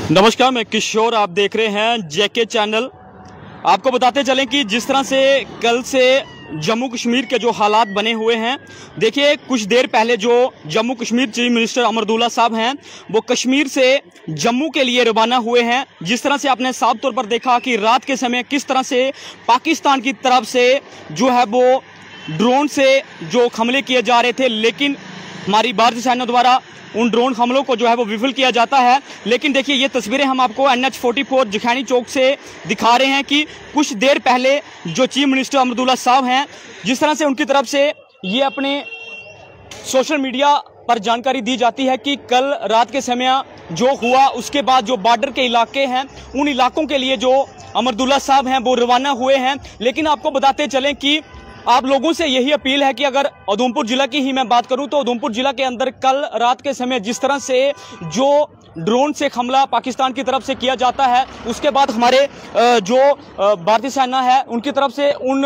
नमस्कार, मैं किशोर, आप देख रहे हैं जेके चैनल। आपको बताते चलें कि जिस तरह से कल से जम्मू कश्मीर के जो हालात बने हुए हैं, देखिए कुछ देर पहले जो जम्मू कश्मीर चीफ मिनिस्टर अमरुल्लाह साहब हैं वो कश्मीर से जम्मू के लिए रवाना हुए हैं। जिस तरह से आपने साफ तौर पर देखा कि रात के समय किस तरह से पाकिस्तान की तरफ से जो है वो ड्रोन से जो हमले किए जा रहे थे, लेकिन हमारी भारतीय सेना द्वारा उन ड्रोन हमलों को जो है वो विफल किया जाता है। लेकिन देखिए ये तस्वीरें हम आपको NH-44 जखैनी चौक से दिखा रहे हैं कि कुछ देर पहले जो चीफ मिनिस्टर अमरुल्लाह साहब हैं, जिस तरह से उनकी तरफ से ये अपने सोशल मीडिया पर जानकारी दी जाती है कि कल रात के समय जो हुआ उसके बाद जो बॉर्डर के इलाके हैं उन इलाकों के लिए जो अमरुल्लाह साहब हैं वो रवाना हुए हैं। लेकिन आपको बताते चलें कि आप लोगों से यही अपील है कि अगर उधमपुर जिला की ही मैं बात करूं तो उधमपुर जिला के अंदर कल रात के समय जिस तरह से जो ड्रोन से हमला पाकिस्तान की तरफ से किया जाता है, उसके बाद हमारे जो भारतीय सेना है उनकी तरफ से उन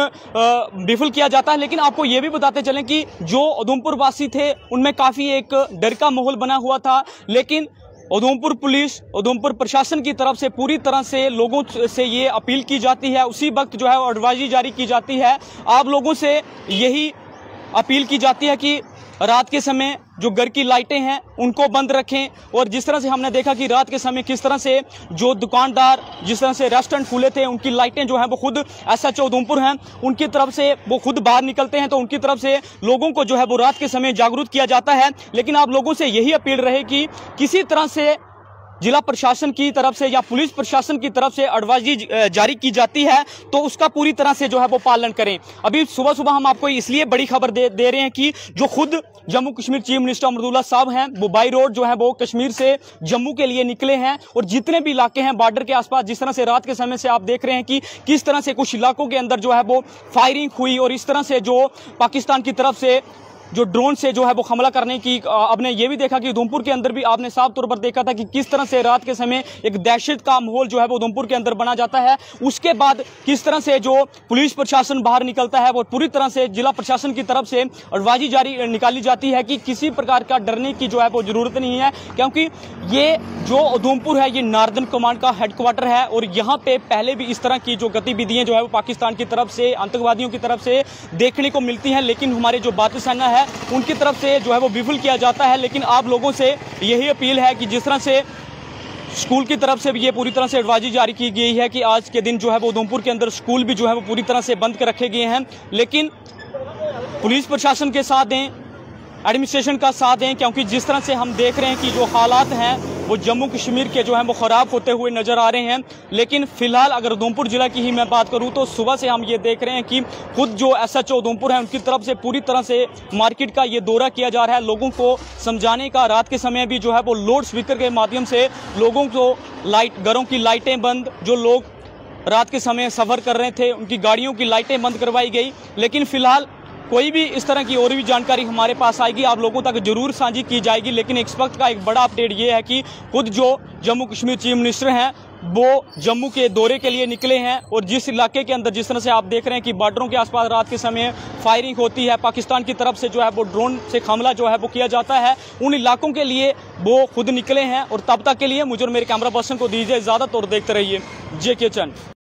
विफल किया जाता है। लेकिन आपको ये भी बताते चलें कि जो उधमपुर वासी थे उनमें काफ़ी एक डर का माहौल बना हुआ था। लेकिन उधमपुर पुलिस, उधमपुर प्रशासन की तरफ से पूरी तरह से लोगों से ये अपील की जाती है, उसी वक्त जो है एडवाइजरी जारी की जाती है। आप लोगों से यही अपील की जाती है कि रात के समय जो घर की लाइटें हैं उनको बंद रखें। और जिस तरह से हमने देखा कि रात के समय किस तरह से जो दुकानदार, जिस तरह से रेस्टोरेंट खुले थे, उनकी लाइटें जो हैं वो खुद SHO उधमपुर हैं उनकी तरफ से वो खुद बाहर निकलते हैं, तो उनकी तरफ से लोगों को जो है वो रात के समय जागरूक किया जाता है। लेकिन आप लोगों से यही अपील रहे कि किसी तरह से जिला प्रशासन की तरफ से या पुलिस प्रशासन की तरफ से एडवाइजरी जारी की जाती है तो उसका पूरी तरह से जो है वो पालन करें। अभी सुबह सुबह हम आपको इसलिए बड़ी खबर दे रहे हैं कि जो खुद जम्मू कश्मीर चीफ मिनिस्टर अमरुल्लाह साहब हैं वो बाई रोड जो है वो कश्मीर से जम्मू के लिए निकले हैं। और जितने भी इलाके हैं बॉर्डर के आसपास, जिस तरह से रात के समय से आप देख रहे हैं कि किस तरह से कुछ इलाकों के अंदर जो है वो फायरिंग हुई और इस तरह से जो पाकिस्तान की तरफ से जो ड्रोन से जो है वो हमला करने की आपने ये भी देखा कि उधमपुर के अंदर भी आपने साफ तौर पर देखा था कि किस तरह से रात के समय एक दहशत का माहौल जो है वो उधमपुर के अंदर बना जाता है। उसके बाद किस तरह से जो पुलिस प्रशासन बाहर निकलता है वो पूरी तरह से जिला प्रशासन की तरफ से एडवाइजरी जारी निकाली जाती है कि किसी प्रकार का डरने की जो है वो जरूरत नहीं है, क्योंकि ये जो उधमपुर है ये नार्दर्न कमांड का हेडक्वार्टर है और यहाँ पे पहले भी इस तरह की जो गतिविधियां जो है वो पाकिस्तान की तरफ से, आतंकवादियों की तरफ से देखने को मिलती हैं। लेकिन हमारे जो भारतीय सेना है उनकी तरफ से जो है वो विफल किया जाता है। लेकिन आप लोगों से यही अपील है कि जिस तरह से स्कूल की तरफ से भी ये पूरी तरह से एडवाइजरी जारी की गई है कि आज के दिन जो है वो उधमपुर के अंदर स्कूल भी जो है वो पूरी तरह से बंद कर रखे गए हैं। लेकिन पुलिस प्रशासन के साथ दें, एडमिनिस्ट्रेशन का साथ दें, क्योंकि जिस तरह से हम देख रहे हैं कि जो हालात हैं वो जम्मू कश्मीर के जो हैं वो ख़राब होते हुए नज़र आ रहे हैं। लेकिन फ़िलहाल अगर उधमपुर ज़िला की ही मैं बात करूं तो सुबह से हम ये देख रहे हैं कि खुद जो SHO उधमपुर है उनकी तरफ से पूरी तरह से मार्केट का ये दौरा किया जा रहा है, लोगों को समझाने का। रात के समय भी जो है वो लाउड स्पीकर के माध्यम से लोगों को घरों की लाइटें बंद, जो लोग रात के समय सफ़र कर रहे थे उनकी गाड़ियों की लाइटें बंद करवाई गई। लेकिन फ़िलहाल कोई भी इस तरह की और भी जानकारी हमारे पास आएगी, आप लोगों तक जरूर साझी की जाएगी। लेकिन इस वक्त का एक बड़ा अपडेट ये है कि खुद जो जम्मू कश्मीर चीफ मिनिस्टर हैं वो जम्मू के दौरे के लिए निकले हैं और जिस इलाके के अंदर जिस तरह से आप देख रहे हैं कि बॉर्डरों के आसपास रात के समय फायरिंग होती है, पाकिस्तान की तरफ से जो है वो ड्रोन से हमला जो है वो किया जाता है, उन इलाकों के लिए वो खुद निकले हैं। और तब तक के लिए मुझे और मेरे कैमरा पर्सन को दीजिए इजाज़त और देखते रहिए जेके चैनल।